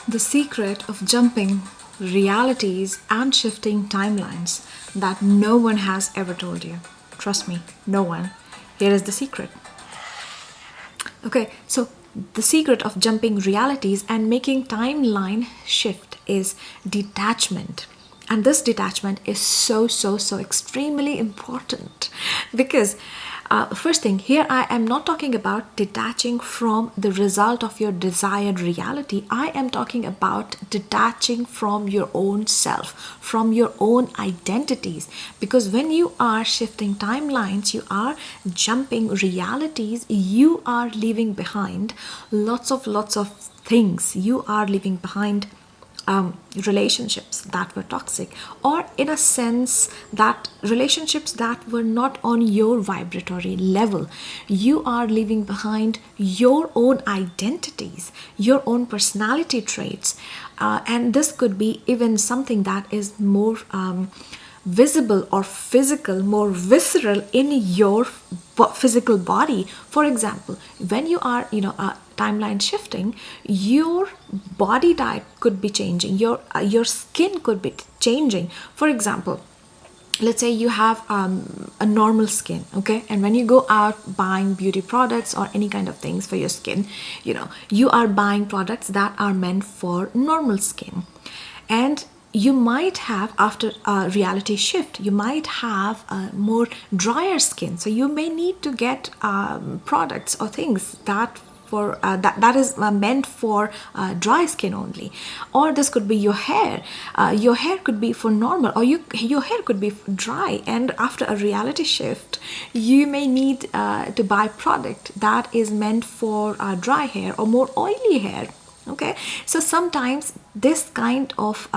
The secret of jumping realities and shifting timelines that no one has ever told you. Trust me, no one. Here is the secret. Okay, so the secret of jumping realities and making timeline shift is detachment. And this detachment is so extremely important because first thing, here I am not talking about detaching from the result of your desired reality. I am talking about detaching from your own self, from your own identities. Because when you are shifting timelines, you are jumping realities, you are leaving behind lots of things. You are leaving behind relationships that were toxic, or in a sense that relationships that were not on your vibratory level. You are leaving behind your own identities, your own personality traits, and this could be even something that is more visible or physical, more visceral in your physical body. For example, when you are timeline shifting, your body type could be changing, your skin could be changing. For example, let's say you have a normal skin, okay, and when you go out buying beauty products or any kind of things for your skin, you are buying products that are meant for normal skin. And you might have, after a reality shift, you might have a more drier skin, so you may need to get products or things that that is meant for dry skin only. Or this could be your hair. Your hair could be for normal, or your hair could be dry, and after a reality shift you may need to buy product that is meant for dry hair or more oily hair. Okay, so sometimes this kind of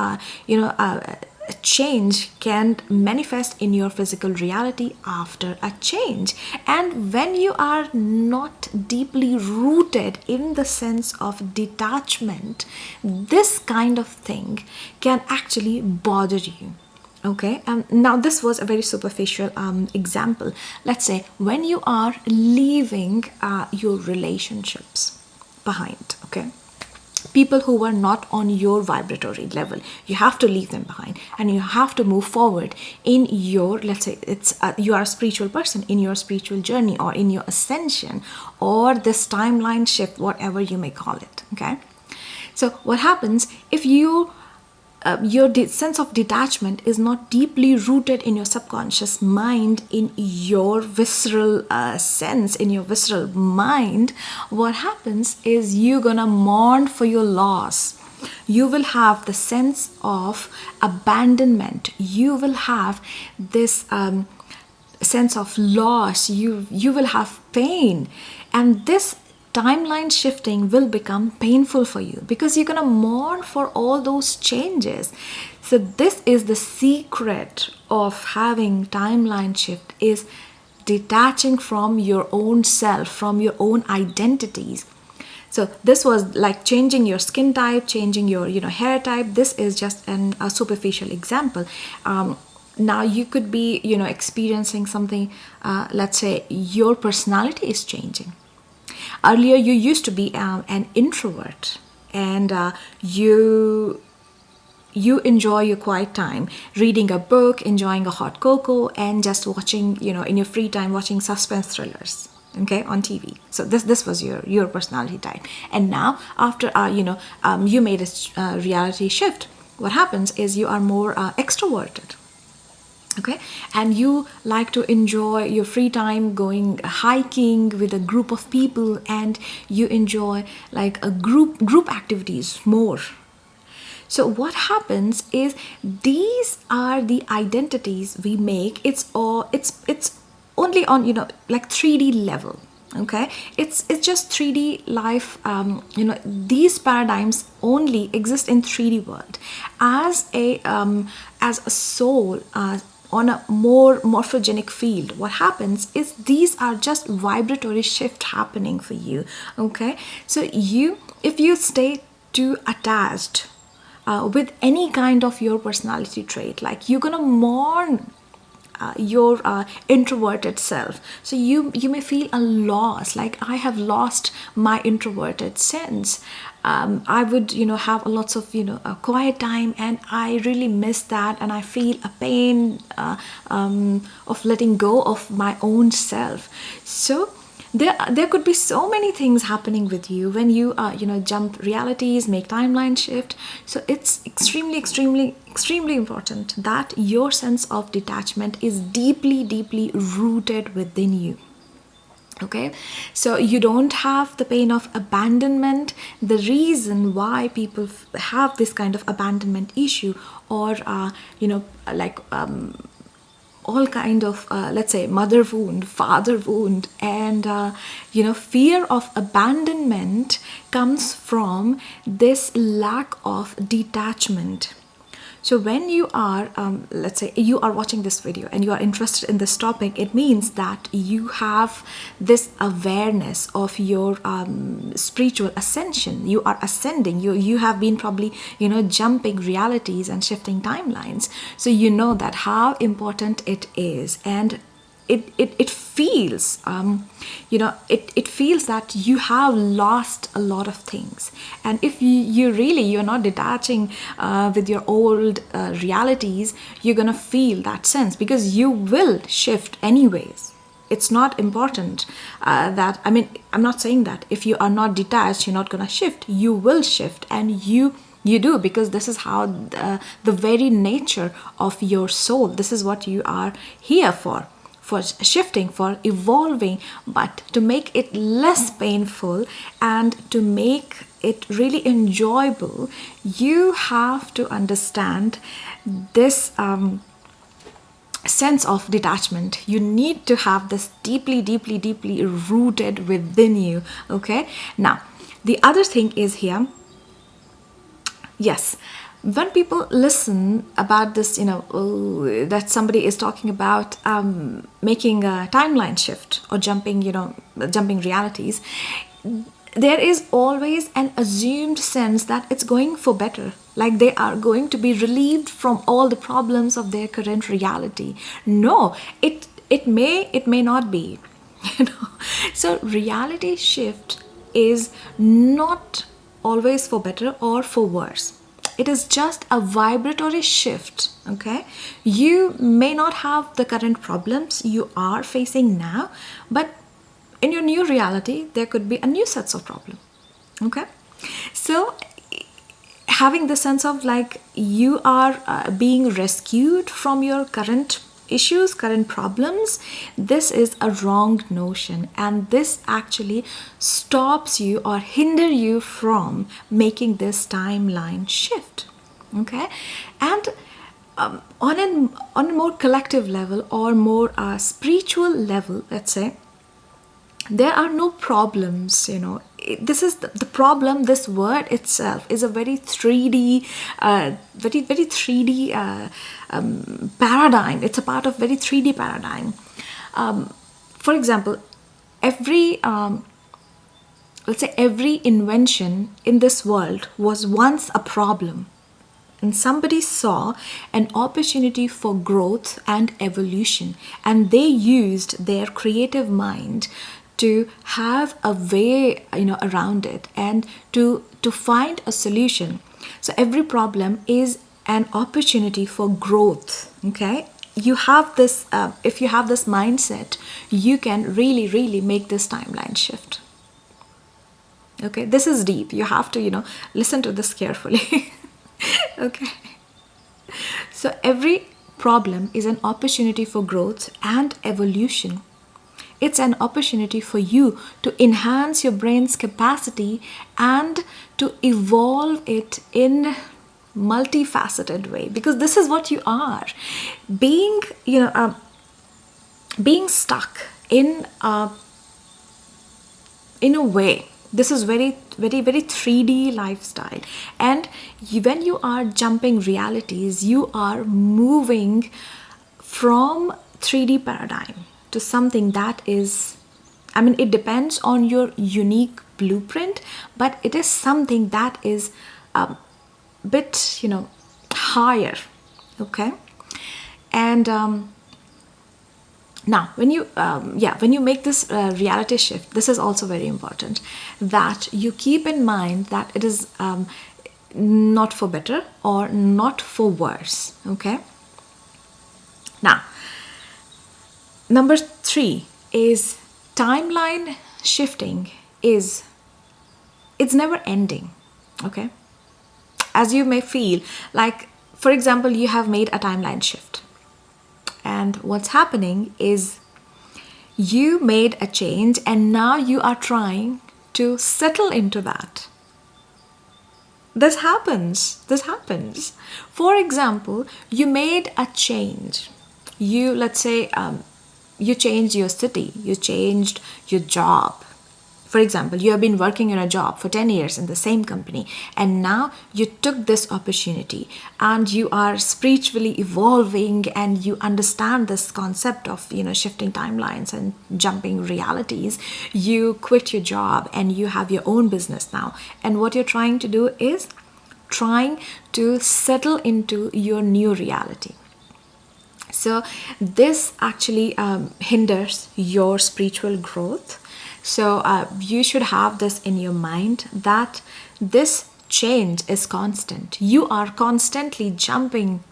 change can manifest in your physical reality after a change. And when you are not deeply rooted in the sense of detachment, this kind of thing can actually bother you. Okay, now this was a very superficial example. Let's say when you are leaving your relationships behind, okay, people who were not on your vibratory level, you have to leave them behind and you have to move forward in your, let's say it's you are a spiritual person, in your spiritual journey or in your ascension or this timeline shift, whatever you may call it. Okay, so what happens if your sense of detachment is not deeply rooted in your subconscious mind, in your visceral sense, in your visceral mind? What happens is you're gonna mourn for your loss. You will have the sense of abandonment. You will have this sense of loss. You will have pain, and this timeline shifting will become painful for you because you're going to mourn for all those changes. So this is the secret of having timeline shift, is detaching from your own self, from your own identities. So this was like changing your skin type, changing your hair type. This is just a superficial example. Now you could be experiencing something, let's say your personality is changing. Earlier you used to be an introvert, and you enjoy your quiet time reading a book, enjoying a hot cocoa, and just watching, in your free time, watching suspense thrillers, okay, on TV. So this was your personality type. And now after you made a reality shift, what happens is you are more extroverted. Okay, and you like to enjoy your free time going hiking with a group of people, and you enjoy like a group activities more. So what happens is these are the identities we make. It's only on like 3D level. Okay, it's just 3D life. These paradigms only exist in 3D world. As a soul, on a more morphogenic field, what happens is these are just vibratory shift happening for you. Okay, so if you stay too attached with any kind of your personality trait, like you're gonna mourn your introverted self. So you may feel a loss, like I have lost my introverted sense. I would, have lots of, a quiet time, and I really miss that, and I feel a pain of letting go of my own self. So there could be so many things happening with you when you jump realities, make timeline shift. So it's extremely important that your sense of detachment is deeply rooted within you. Okay, so you don't have the pain of abandonment. The reason why people have this kind of abandonment issue, or all kind of let's say mother wound, father wound, and fear of abandonment comes from this lack of detachment. So when you are, let's say you are watching this video and you are interested in this topic, it means that you have this awareness of your spiritual ascension. You are ascending. You have been probably, jumping realities and shifting timelines. So you know that how important it is, and it feels it feels that you have lost a lot of things. And if you're not detaching with your old realities, you're gonna feel that sense, because you will shift anyways. It's not important that, I mean, I'm not saying that if you are not detached you're not gonna shift. You will shift, and you do, because this is how the very nature of your soul, this is what you are here for shifting, for evolving. But to make it less painful and to make it really enjoyable, you have to understand this sense of detachment. You need to have this deeply rooted within you. Okay, now the other thing is here, yes, when people listen about this, that somebody is talking about making a timeline shift or jumping realities, there is always an assumed sense that it's going for better, like they are going to be relieved from all the problems of their current reality. No, it may not be. So reality shift is not always for better or for worse. It is just a vibratory shift. Okay, you may not have the current problems you are facing now, but in your new reality there could be a new sets of problem. Okay, so having the sense of like you are being rescued from your current issues, current problems, this is a wrong notion, and this actually stops you or hinder you from making this timeline shift. Okay, and on a more collective level or more spiritual level, let's say, there are no problems. This is the problem. This word itself is a very 3D very 3D paradigm. It's a part of very 3D paradigm. For example, every let's say every invention in this world was once a problem, and somebody saw an opportunity for growth and evolution, and they used their creative mind to have a way around it, and to find a solution. So every problem is an opportunity for growth. Okay, you have this if you have this mindset, you can really make this timeline shift. Okay, this is deep. You have to listen to this carefully. Okay, so every problem is an opportunity for growth and evolution. It's an opportunity for you to enhance your brain's capacity and to evolve it in multifaceted way, because this is what you are. Being being stuck in a way, this is very 3D lifestyle, and when you are jumping realities, you are moving from 3D paradigm to something that is, I mean, it depends on your unique blueprint, but it is something that is a bit higher. Okay, and Now, when you make this reality shift, this is also very important that you keep in mind that it is not for better or not for worse. Okay. Now, number 3 is timeline shifting is it's never ending. Okay. As you may feel like, for example, you have made a timeline shift. And what's happening is you made a change and now you are trying to settle into that. This happens. For example, you made a change. Let's say, you changed your city, you changed your job. For example, you have been working in a job for 10 years in the same company, and now you took this opportunity and you are spiritually evolving and you understand this concept of, shifting timelines and jumping realities. You quit your job and you have your own business now. And what you're trying to do is trying to settle into your new reality. So this actually hinders your spiritual growth. So you should have this in your mind that this change is constant. You are constantly jumping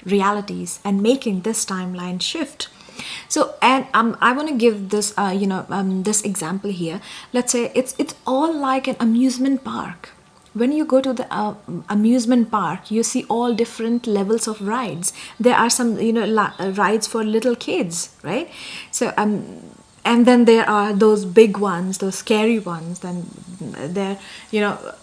realities and making this timeline shift. So, and I want to give this, this example here. Let's say it's all like an amusement park. When you go to the amusement park, you see all different levels of rides. There are some, rides for little kids, right? So, and then there are those big ones, those scary ones. Then there,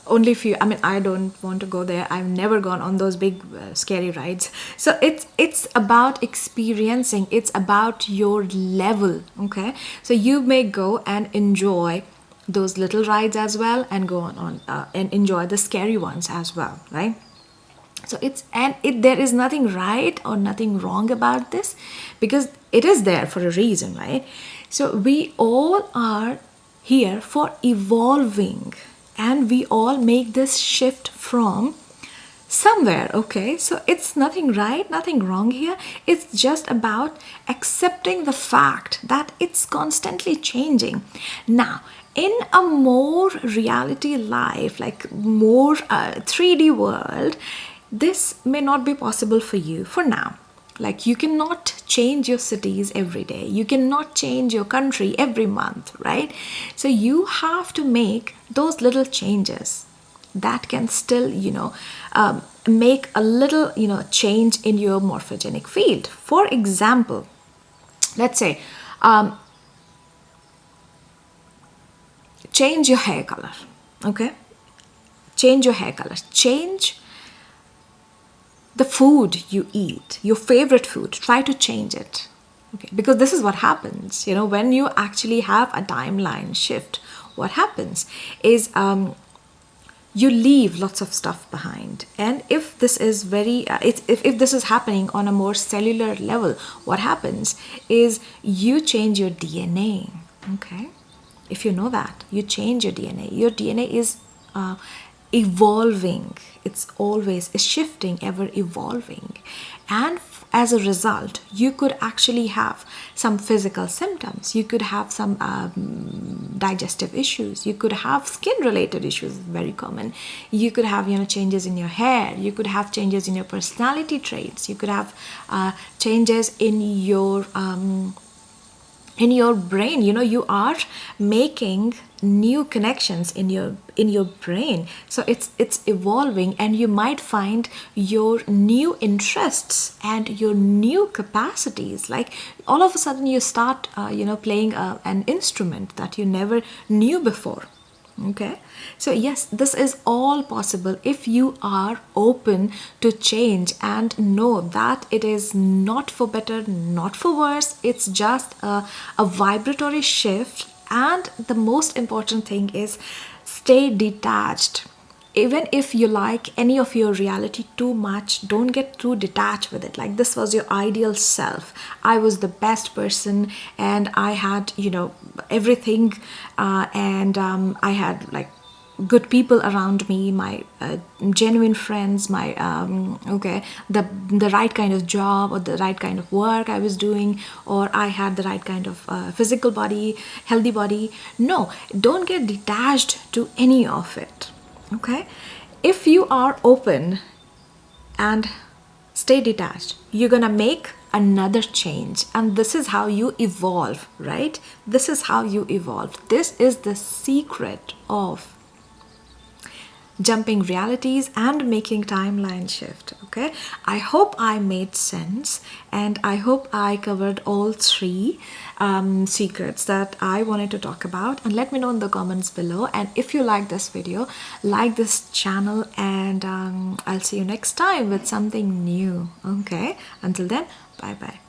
only few. I mean, I don't want to go there. I've never gone on those big scary rides. So it's about experiencing. It's about your level. Okay, so you may go and enjoy those little rides as well, and go on and enjoy the scary ones as well, right? So there is nothing right or nothing wrong about this, because it is there for a reason, right? So we all are here for evolving, and we all make this shift from somewhere. Okay, so it's nothing right, nothing wrong here. It's just about accepting the fact that it's constantly changing. Now, in a more reality life, like more 3D world, this may not be possible for you for now. Like, you cannot change your cities every day. You cannot change your country every month, right? So you have to make those little changes that can still, make a little, change in your morphogenic field. For example, let's say, change your hair color, okay? Change your hair color. Change the food you eat, your favorite food. Try to change it, okay? Because this is what happens, when you actually have a timeline shift. What happens is you leave lots of stuff behind. And if this is if this is happening on a more cellular level, what happens is you change your DNA, okay? If you know that, you change your DNA. Your DNA is evolving. It's always shifting, ever evolving. And as a result, you could actually have some physical symptoms. You could have some digestive issues. You could have skin-related issues, very common. You could have, changes in your hair. You could have changes in your personality traits. You could have changes in your brain. You are making new connections in your brain. So it's evolving, and you might find your new interests and your new capacities. Like, all of a sudden you start playing an instrument that you never knew before. Okay, so yes, this is all possible if you are open to change and know that it is not for better, not for worse. It's just a vibratory shift. And the most important thing is stay detached. Even if you like any of your reality too much, don't get too detached with it. Like, this was your ideal self. I was the best person, and I had, everything, and I had, like, good people around me, my genuine friends, my the right kind of job or the right kind of work I was doing, or I had the right kind of physical body, healthy body. No, don't get detached to any of it. Okay, if you are open and stay detached, you're gonna make another change, and this is how you evolve, right? This is how you evolve. This is the secret of jumping realities and making timeline shift. Okay, I hope I made sense, and I hope I covered all three secrets that I wanted to talk about. And let me know in the comments below, and if you like this video, like this channel, and I'll see you next time with something new. Okay, until then, bye bye.